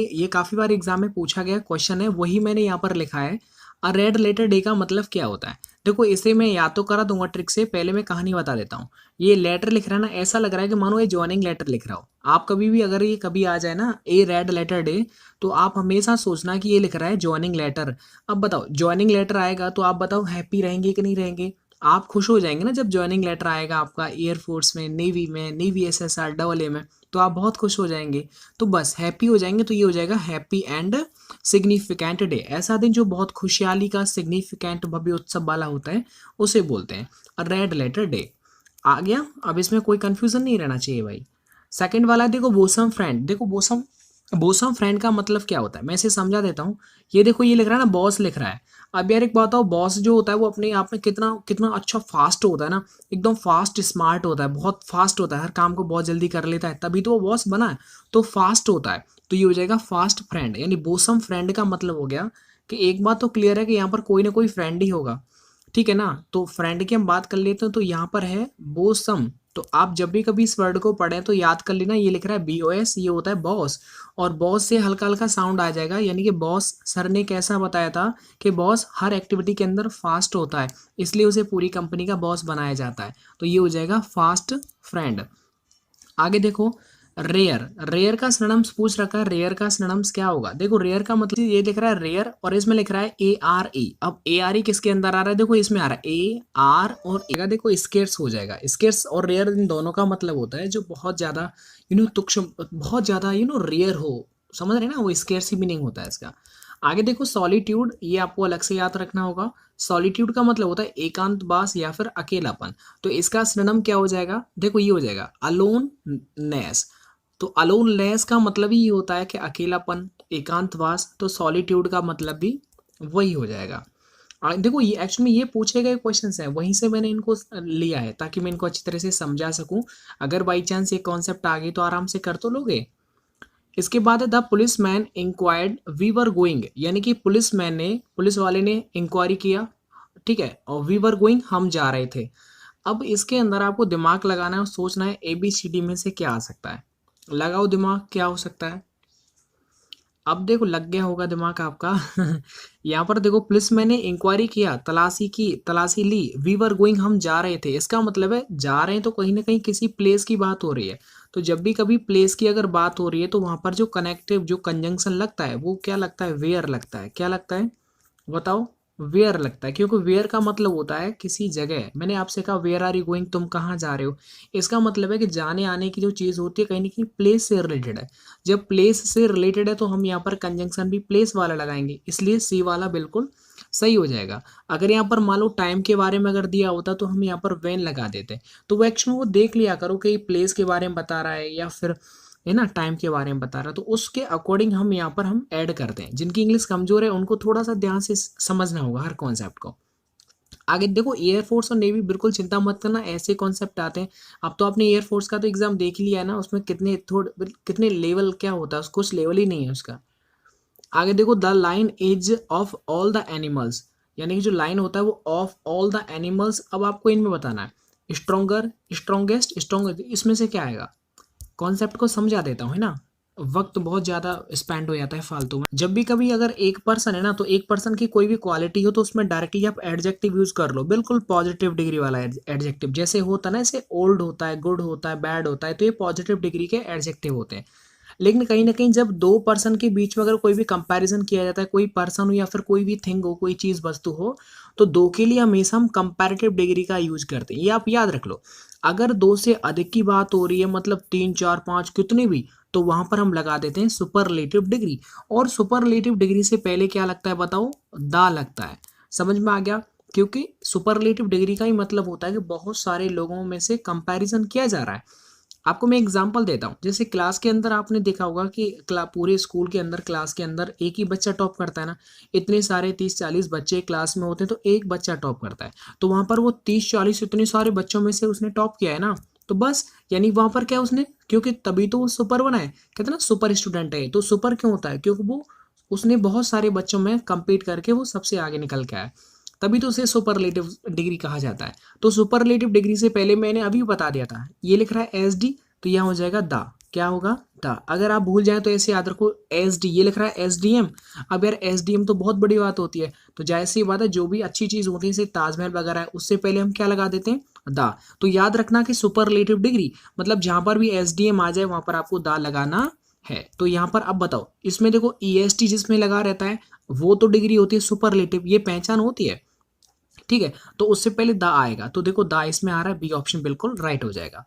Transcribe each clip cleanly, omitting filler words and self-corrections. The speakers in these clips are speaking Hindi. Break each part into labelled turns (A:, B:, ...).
A: ये काफ़ी बार एग्जाम में पूछा गया क्वेश्चन है, वही मैंने यहाँ पर लिखा है। अ रेड लेटर डे का मतलब क्या होता है? देखो इसे मैं याद तो करा दूंगा ट्रिक से, पहले मैं कहानी बता देता हूँ। ये लेटर लिख रहा है ना, ऐसा लग रहा है कि मानो ये ज्वाइनिंग लेटर लिख रहा हो। आप कभी भी अगर ये कभी आ जाए ना ए रेड लेटर डे, तो आप हमेशा सोचना कि ये लिख रहा है ज्वाइनिंग लेटर। अब बताओ ज्वाइनिंग लेटर आएगा तो आप बताओ हैप्पी रहेंगे कि नहीं रहेंगे? आप खुश हो जाएंगे ना जब ज्वाइनिंग लेटर आएगा आपका एयरफोर्स में, नेवी में, नेवी एसएसआर डबल ए में, तो आप बहुत खुश हो जाएंगे। तो बस हैप्पी हो जाएंगे तो ये हो जाएगा हैप्पी एंड सिग्निफिकेंट डे। ऐसा दिन जो बहुत खुशहाली का, सिग्निफिकेंट, भव्य उत्सव वाला होता है, उसे बोलते हैं रेड लेटर डे। आ गया? अब इसमें कोई कंफ्यूजन नहीं रहना चाहिए भाई। सेकंड वाला है, देखो बोसम फ्रेंड। देखो बोसम बोसम फ्रेंड का मतलब क्या होता है, मैं इसे समझा देता हूँ। ये देखो ये लिख रहा है ना, बॉस लिख रहा है। अब यार एक बात बताओ, बॉस जो होता है वो अपने आप में कितना कितना अच्छा फास्ट होता है ना, एकदम फास्ट स्मार्ट होता है, बहुत फास्ट होता है, हर काम को बहुत जल्दी कर लेता है, तभी तो वो बॉस बना है। तो फास्ट होता है, तो ये हो जाएगा फास्ट फ्रेंड। यानी बोसम फ्रेंड का मतलब हो गया कि एक बात तो क्लियर है कि यहाँ पर कोई ना कोई फ्रेंड ही होगा। ठीक है ना? तो फ्रेंड की हम बात कर लेते हैं, तो यहाँ पर है बोसम। तो आप जब भी कभी इस वर्ड को पढ़ें तो याद कर लेना, ये लिख रहा है BOS, ये होता है बॉस। और बॉस से हल्का हल्का साउंड आ जाएगा, यानी कि बॉस सर ने कैसा बताया था कि बॉस हर एक्टिविटी के अंदर फास्ट होता है, इसलिए उसे पूरी कंपनी का बॉस बनाया जाता है। तो ये हो जाएगा फास्ट फ्रेंड। आगे देखो, रेयर। रेयर का सिनोनिम्स पूछ रखा है, रेयर का सिनोनिम्स क्या होगा? देखो रेयर का मतलब ये लिख रहा है रेयर, और इसमें लिख रहा है ARE। अब ARE किसके अंदर आ रहा है? देखो इसमें आ रहा है AR और A का, देखो स्केर्स हो जाएगा। स्केर्स और रेयर इन दोनों का मतलब होता है जो बहुत ज्यादा तुक्ष, बहुत ज्यादा रेयर हो। समझ रहे हैं ना? वो स्केर्स ही मीनिंग होता है इसका। आगे देखो सॉलिट्यूड, ये आपको अलग से याद रखना होगा। सॉलिट्यूड का मतलब होता है एकांतवास या फिर अकेलापन। तो इसका सिनोनिम क्या हो जाएगा? देखो ये हो जाएगा अलोननेस। तो अलोननेस का मतलब ही ये होता है कि अकेलापन, एकांतवास। तो सॉलिट्यूड का मतलब भी वही हो जाएगा। देखो ये एक्चुअली ये पूछे गए क्वेश्चंस हैं, वहीं से मैंने इनको लिया है ताकि मैं इनको अच्छी तरह से समझा सकूं। अगर बाई चांस ये कॉन्सेप्ट आ गई तो आराम से कर तो लोगे। इसके बाद है the policeman inquired we were going, यानी कि पुलिस वाले ने इंक्वायरी किया। ठीक है, और वी वर गोइंग, हम जा रहे थे। अब इसके अंदर आपको दिमाग लगाना है और सोचना है ABCD में से क्या आ सकता है। लगाओ दिमाग, क्या हो सकता है? अब देखो लग गया होगा दिमाग आपका। यहाँ पर देखो पुलिस मैंने इंक्वायरी किया, तलाशी की, तलाशी ली, वी वर गोइंग, हम जा रहे थे। इसका मतलब है जा रहे हैं तो कहीं ना कहीं किसी प्लेस की बात हो रही है। तो जब भी कभी प्लेस की अगर बात हो रही है तो वहां पर जो कनेक्टिव, जो कंजंक्शन लगता है वो क्या लगता है? वेयर लगता है। क्या लगता है बताओ? वेयर लगता है, क्योंकि वेयर का मतलब होता है किसी जगह। मैंने आपसे कहा वेयर आर यू गोइंग, तुम कहाँ जा रहे हो? इसका मतलब है कि जाने आने की जो चीज़ होती है कहीं ना कहीं प्लेस से रिलेटेड है। जब प्लेस से रिलेटेड है तो हम यहाँ पर कंजंक्शन भी प्लेस वाला लगाएंगे, इसलिए सी वाला बिल्कुल सही हो जाएगा। अगर यहाँ पर मान लो टाइम के बारे में अगर दिया होता तो हम यहाँ पर वेन लगा देते। तो वो एक्चुअली वो देख लिया करो कि प्लेस के बारे में बता रहा है या फिर है ना टाइम के बारे में बता रहा है, तो उसके अकॉर्डिंग हम यहाँ पर हम ऐड करते हैं। जिनकी इंग्लिश कमजोर है उनको थोड़ा सा ध्यान से समझना होगा हर कॉन्सेप्ट को। आगे देखो एयरफोर्स और नेवी, बिल्कुल चिंता मत करना, ऐसे कॉन्सेप्ट आते हैं। अब तो आपने एयरफोर्स का तो एग्जाम देख लिया है ना, उसमें कितने लेवल क्या होता है, कुछ लेवल ही नहीं है उसका। आगे देखो the line is of all the animals, यानी कि जो लाइन होता है वो ऑफ ऑल द एनिमल्स। अब आपको इनमें बताना है स्ट्रोंगर, स्ट्रोंगेस्ट, स्ट्रोंगर, इसमें से क्या आएगा? कॉन्सेप्ट को समझा देता हूँ, है ना? वक्त बहुत ज़्यादा स्पेंड हो जाता है फालतू में। जब भी कभी अगर एक पर्सन है ना, तो एक पर्सन की कोई भी क्वालिटी हो तो उसमें डायरेक्टली आप एडजेक्टिव यूज कर लो, बिल्कुल पॉजिटिव डिग्री वाला एडजेक्टिव। जैसे होता है ना, जैसे ओल्ड होता है, गुड होता है, बैड होता है, तो ये पॉजिटिव डिग्री के एडजेक्टिव होते हैं। लेकिन कहीं ना कहीं जब दो पर्सन के बीच में अगर कोई भी कंपैरिजन किया जाता है, कोई पर्सन हो या फिर कोई भी थिंग हो, कोई चीज़ वस्तु हो, तो दो के लिए हमेशा हम कंपैरेटिव डिग्री का यूज करते हैं। ये आप याद रख लो। अगर दो से अधिक की बात हो रही है, मतलब तीन चार पाँच कितने भी, तो वहां पर हम लगा देते हैं सुपरलेटिव डिग्री। और सुपरलेटिव डिग्री से पहले क्या लगता है बताओ? दा लगता है। समझ में आ गया? क्योंकि सुपरलेटिव डिग्री का ही मतलब होता है कि बहुत सारे लोगों में से कंपैरिजन किया जा रहा है। आपको मैं एग्जांपल देता हूँ, जैसे क्लास के अंदर आपने देखा होगा कि पूरे स्कूल के अंदर, क्लास के अंदर एक ही बच्चा टॉप करता है ना। इतने सारे 30-40 बच्चे क्लास में होते हैं तो एक बच्चा टॉप करता है। तो वहां पर वो 30-40 इतने सारे बच्चों में से उसने टॉप किया है ना, तो बस, यानी वहां पर क्या उसने, क्योंकि तभी तो वो सुपर बना है। कहते हैं ना सुपर स्टूडेंट है। तो सुपर क्यों होता है? क्योंकि वो उसने बहुत सारे बच्चों में compete करके वो सबसे आगे निकल के आया, तभी तो उसे सुपरलेटिव डिग्री कहा जाता है। तो सुपरलेटिव डिग्री से पहले मैंने अभी बता दिया था, ये लिख रहा है SD, तो यहाँ हो जाएगा दा। क्या होगा? था। अगर आप भूल जाएं तो ऐसे याद रखो एस डी, ये लिख रहा है एस डी एम। अब यार एस डी एम तो बहुत बड़ी बात होती है, तो जाहिर सी बात है जो भी अच्छी चीज होती है जैसे ताजमहल वगैरह है उससे पहले हम क्या लगा देते हैं दा। तो याद रखना कि सुपरलेटिव डिग्री मतलब जहां पर भी एस डी एम आ जाए वहां पर आपको दा लगाना है। तो यहाँ पर अब बताओ इसमें देखो ई एस टी जिसमें लगा रहता है वो तो डिग्री होती है सुपरलेटिव, ये पहचान होती है, ठीक है। तो उससे पहले दा आएगा, तो देखो दा इसमें आ रहा है, बी ऑप्शन बिल्कुल राइट हो जाएगा।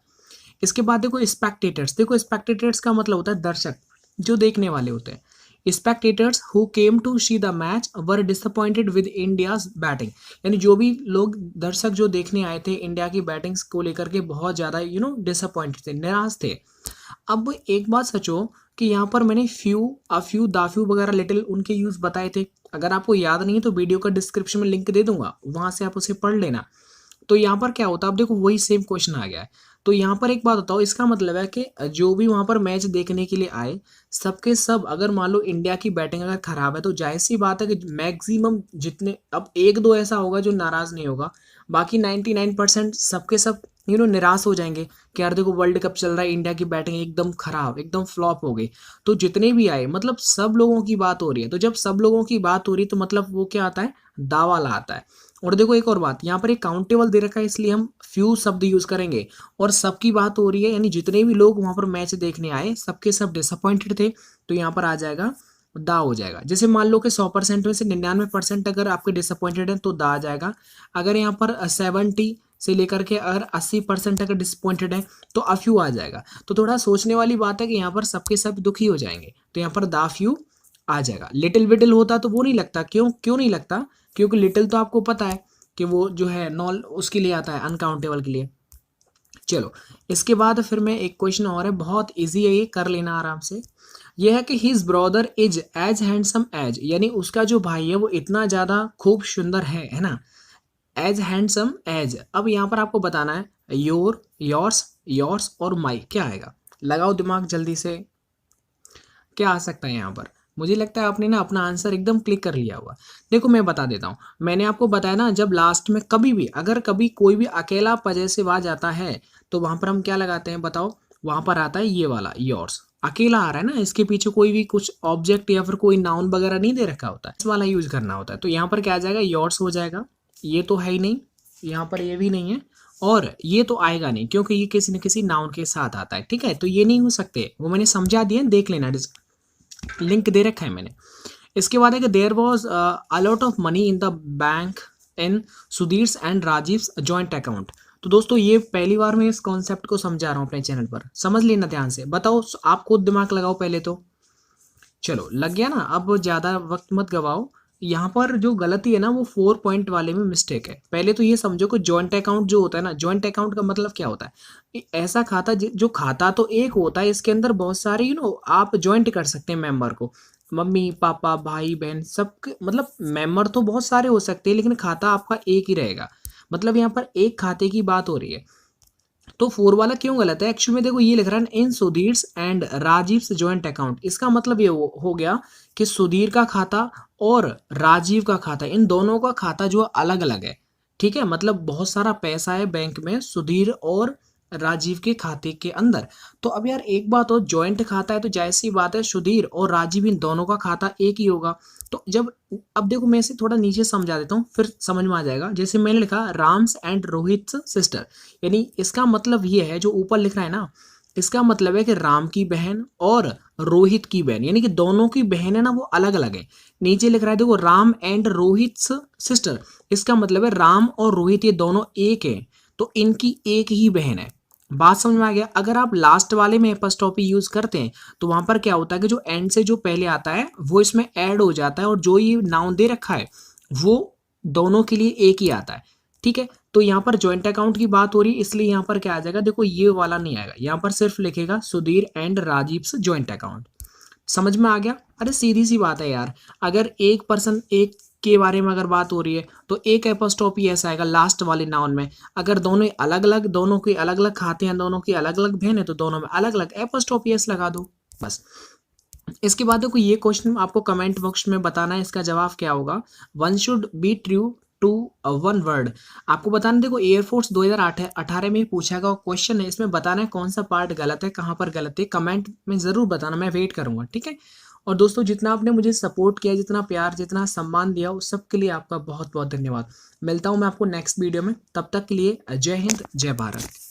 A: इसके बाद देखो स्पेक्टेटर्स, देखो स्पेक्टेटर्स का मतलब होता है दर्शक, जो देखने वाले होते हैं। Spectators who came to see the match were disappointed with India's batting, यानी जो भी लोग दर्शक जो देखने आए थे इंडिया की बैटिंग्स को लेकर के बहुत ज़्यादा डिसअपॉइंटेड थे, निराश थे। अब एक बात सचो कि यहाँ पर मैंने फ्यू दाफ्यू वगैरह लिटिल उनके यूज बताए थे। अगर आपको याद नहीं है तो वीडियो का डिस्क्रिप्शन में लिंक दे दूंगा, वहां से आप उसे पढ़ लेना। तो यहाँ पर क्या होता है, अब देखो वही सेम क्वेश्चन आ गया है। तो यहाँ पर एक बात बताओ, इसका मतलब है कि जो भी वहां पर मैच देखने के लिए आए सबके सब, अगर मान लो इंडिया की बैटिंग अगर खराब है तो जाहिर सी बात है कि मैक्सिमम जितने, अब एक दो ऐसा होगा जो नाराज नहीं होगा, बाकी 99% सबके सब निराश हो जाएंगे कि यार देखो वर्ल्ड कप चल रहा है, इंडिया की बैटिंग एकदम खराब, एकदम फ्लॉप हो गई। तो जितने भी आए मतलब सब लोगों की बात हो रही है, तो जब सब लोगों की बात हो रही है तो मतलब वो क्या आता है, दावा आता है। और देखो एक और बात, यहाँ पर एक काउंटेबल दे रखा है इसलिए हम फ्यू शब्द यूज करेंगे, और सबकी बात हो रही है यानी जितने भी लोग वहां पर मैच देखने आए सबके सब डिसअपॉइंटेड थे, तो यहाँ पर आ जाएगा दा हो जाएगा। जैसे मान लो कि 100% में से 99% अगर आपके डिसअपॉइंटेड है तो दा आ जाएगा। अगर यहाँ पर 70 से लेकर के अगर 80% अगर डिसअपॉइंटेड है तो अफ्यू आ जाएगा। तो थोड़ा सोचने वाली बात है कि यहाँ पर सबके सब दुखी हो जाएंगे, तो यहाँ पर दा फ्यू आ जाएगा। लिटिल विटिल होता तो वो नहीं लगता, क्यों क्यों नहीं लगता, क्योंकि लिटिल तो आपको पता है कि वो जो है नॉल उसके लिए आता है, अनकाउंटेबल के लिए। चलो इसके बाद फिर मैं एक क्वेश्चन और है, बहुत इजी है ये, कर लेना आराम से। ये है कि his brother is as handsome as, यानी उसका जो भाई है वो इतना ज्यादा खूब सुंदर है ना, एज हैंडसम एज। अब यहाँ पर आपको बताना है योर, योर्स, योर्स और माई, क्या आएगा, लगाओ दिमाग जल्दी से, क्या आ सकता है यहाँ पर। मुझे लगता है आपने ना अपना आंसर एकदम क्लिक कर लिया होगा। देखो मैं बता देता हूँ, मैंने आपको बताया ना जब लास्ट में कभी भी अगर कभी कोई भी अकेला पजेसिव आ जाता है तो वहां पर हम क्या लगाते हैं बताओ, वहां पर आता है ये वाला योर्स, अकेला आ रहा है ना, इसके पीछे कोई भी कुछ ऑब्जेक्ट या फिर कोई नाउन वगैरह नहीं दे रखा होता है, इस वाला यूज करना होता है। तो यहाँ पर क्या आ जाएगा, योर्स हो जाएगा। ये तो है ही नहीं, यहाँ पर ये भी नहीं है, और ये तो आएगा नहीं क्योंकि ये किसी न किसी नाउन के साथ आता है, ठीक है। तो ये नहीं हो सकते, वो मैंने समझा दिया, देख लेना, लिंक दे रखा है मैंने। इसके बाद है कि there was a lot of money in the bank in Sudhir's and Rajiv's joint account. तो दोस्तों ये पहली बार मैं इस कॉन्सेप्ट को समझा रहा हूँ अपने चैनल पर, समझ लेना ध्यान से। बताओ आप खुद दिमाग लगाओ पहले तो, चलो लग गया ना, अब ज्यादा वक्त मत गवाओ। यहाँ पर जो गलती है ना वो 4 पॉइंट वाले में मिस्टेक है। पहले तो ये समझो कि जॉइंट अकाउंट जो होता है ना, जॉइंट अकाउंट का मतलब क्या होता है, ऐसा खाता जो खाता तो एक होता है, इसके अंदर बहुत सारे आप जॉइंट कर सकते हैं मेंबर को, मम्मी पापा भाई बहन सब, मतलब मेंबर तो बहुत सारे हो सकते हैं लेकिन खाता आपका एक ही रहेगा। मतलब यहाँ पर एक खाते की बात हो रही है। तो 4 वाला क्यों गलत है, एक्चुअली में देखो ये लिख रहा है इन Sudhir's and Rajiv's joint account, इसका मतलब ये हो गया कि सुधीर का खाता और राजीव का खाता, इन दोनों का खाता जो अलग अलग है, ठीक है। मतलब बहुत सारा पैसा है बैंक में सुधीर और राजीव के खाते के अंदर। तो अब यार एक बात हो, जॉइंट खाता है तो जाहिर सी बात है सुधीर और राजीव इन दोनों का खाता एक ही होगा। तो जब, अब देखो मैं इसे थोड़ा नीचे समझा देता हूँ फिर समझ में आ जाएगा। जैसे मैंने लिखा राम्स एंड रोहित सिस्टर, यानी इसका मतलब ये है, जो ऊपर लिख रहा है ना, इसका मतलब है कि राम की बहन और रोहित की बहन, यानी कि दोनों की बहन है ना वो अलग अलग है। नीचे लिख रहा है देखो राम एंड रोहित सिस्टर, इसका मतलब है राम और रोहित ये दोनों एक है, तो इनकी एक ही बहन है। बात समझ में आ गया। अगर आप लास्ट वाले में एपस्ट्रॉफी यूज करते हैं तो वहां पर क्या होता है कि जो एंड से जो पहले आता है वो इसमें ऐड हो जाता है, और जो ये नाउन दे रखा है वो दोनों के लिए एक ही आता है, ठीक है। तो यहाँ पर जॉइंट अकाउंट की बात हो रही है इसलिए यहाँ पर क्या आ जाएगा, देखो ये वाला नहीं आएगा, यहाँ पर सिर्फ लिखेगा सुधीर एंड राजीव से जॉइंट अकाउंट। समझ में आ गया। अरे सीधी सी बात है यार, अगर एक पर्सन एक के बारे में अगर बात हो रही है तो एक एपोस्ट्रोफी ऐसा आएगा लास्ट वाले नाउन में। अगर दोनों अलग अलग, दोनों के अलग अलग खाते हैं, दोनों की अलग अलग बहन है, तो दोनों में अलग अलग एपोस्ट्रोफी एस लगा दो बस। इसके बाद देखो ये क्वेश्चन आपको कमेंट बॉक्स में बताना है इसका जवाब क्या होगा। One should be true to one word. आपको बताना, देखो एयरफोर्स 2018 में पूछा गया क्वेश्चन है, इसमें बताना है कौन सा पार्ट गलत है, कहाँ पर गलत है, कमेंट में ज़रूर बताना, मैं वेट करूँगा, ठीक है। और दोस्तों जितना आपने मुझे सपोर्ट किया, जितना प्यार, जितना सम्मान दिया, उस सब के लिए आपका बहुत बहुत धन्यवाद। मिलता हूँ मैं आपको नेक्स्ट वीडियो में, तब तक के लिए जय हिंद, जय भारत।